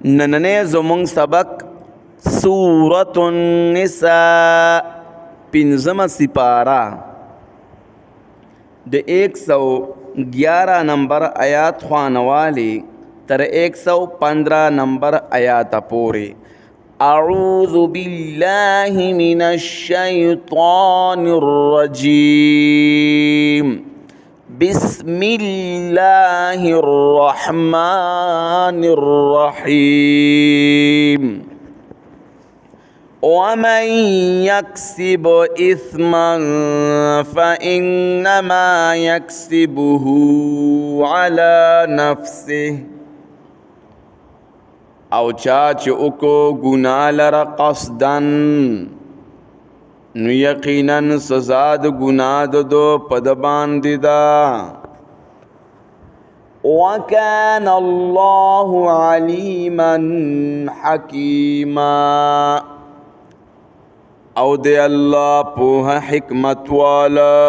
نننې زمونږ سبق سورة النساء پنځمه سپاره د 111 نمبر آیات خوانوالی تر 115 نمبر آیات پورې. اعوذ بالله من الشیطان الرجیم بسم الله الرحمن الرحيم ومن يكسب إثما فإنما يكسبه على نفسه او چاچ اکو گناہ لرا قصدن نو یقیناً سزا د گناہ دو پد باندې دا. وَكَانَ اللَّهُ عَلِيمًا حَكِيمًا او دے اللہ پوہ حکمت والا.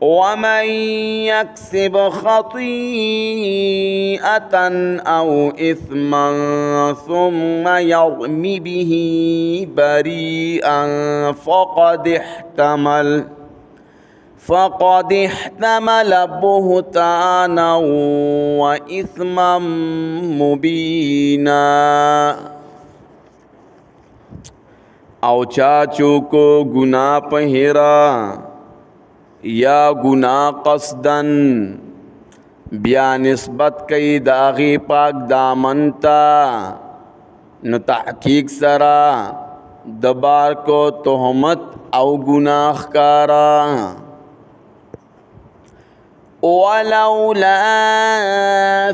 وَمَن يَكْسِبْ خَطِيئَةً أَوْ إِثْمًا ثُمَّ يَرْمِ بِهِ بَرِيئًا فقد احتمل بهتانا وإثما مبينا. او چاچو کو گناہ پہیرا یا گناہ قصدن بیا نسبت کئی داغی پاک دامنتا نو تحقیق سرا دبار کو تہمت او گناہ کارا. ولولا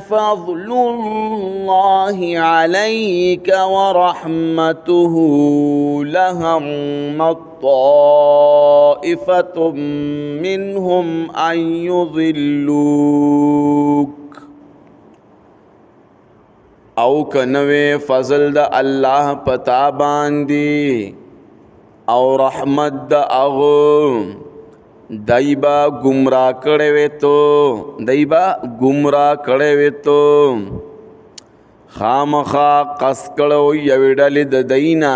فضل الله عليك ورحمته لهم طائفة منهم أن يضلوك او کنوے فضل دا اللہ پتا باندی او رحمت دا اغم دایبا گمراہ کڑے وے تو خامخا قص کڑو یوی ڈلی د دینا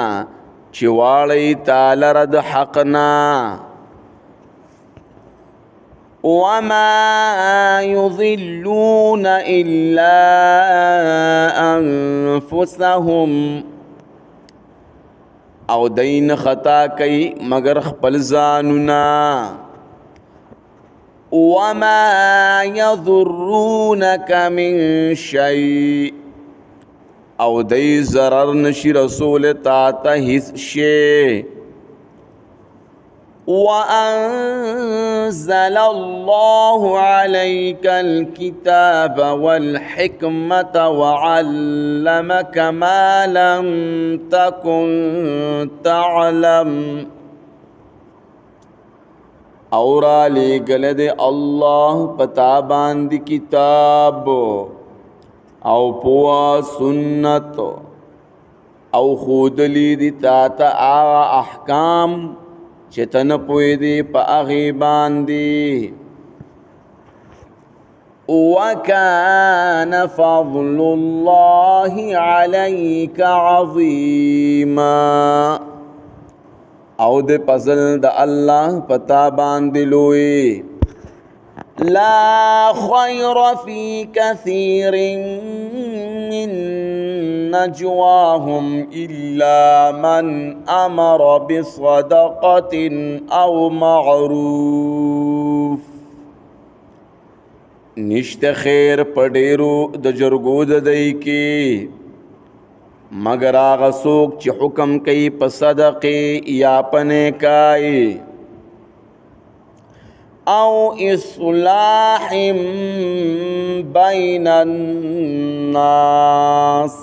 چوالی تالا رد حقنا. وما يضلون إلا أنفسهم او دین خطا کئی مگر خپل زانونا. وما يضرونك من شيء او دی ضرر نشی رسول تاتا حس شے. وأنزل الله عليك الكتاب والحكمة وعلمك ما لم تكن تعلم اورا لے گلد اللہ پتا باند کتاب او پوا سنت او خود لی دی تاتا آغا احکام چتن پوی دی پا اغی باندی. وَكَانَ فَضْلُ اللَّهِ عَلَيْكَ عَظِيمًا او دے پزل دا اللہ پتا باندلوئے. لا خیر فی کثیر من نجواهم الا من امر بصدقة او معروف. نشت خیر پڑیرو د جرگو ددئی کی مگر آغا سوک چی حکم کئی پا صدقے یا پنے کائی او اصلاح بین الناس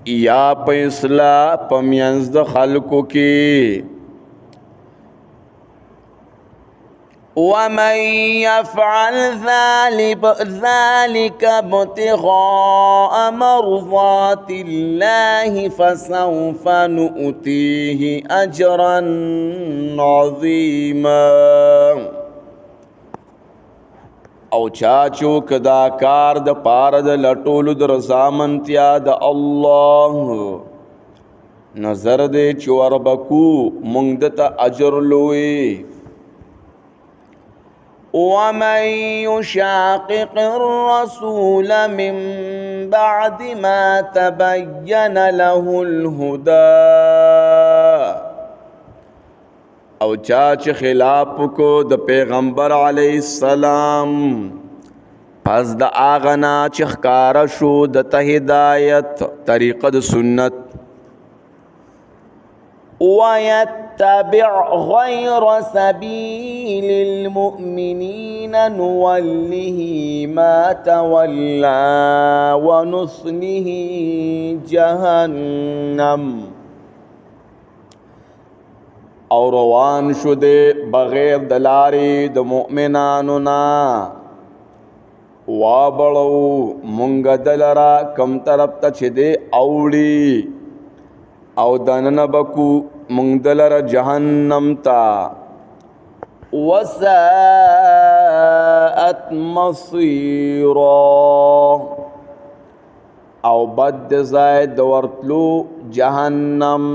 یا پا اصلاح پا مینزد خلقو کی. ومن يفعل ذلك ابتغاء مرضات الله فسوف نؤتيه أجرا عظيما. او چاچو کدا کار د پاره د لټولو د رضامندتیا د الله نظر دې چې وربکو مونږ دته اجر لوی. ومن يشاقق الرسول من بعد ما تبين له الهدى او چا چې خلاف کو د پیغمبر علی السلام پس د آغنا چې ښکارا شو د ته هدایت طریقه د سنت ويتبع غير سبيل المؤمنين نوله ما تولى ونصله جهنم او روان شو دے بغیر دلاری د مؤمنانو نا وابړو مونږ دلرا کم طرف ته چې دے اوړي او دننه بکو مونږ دلرا جهنم تا وساءت مصيرا او بد زائد ورتلو جهنم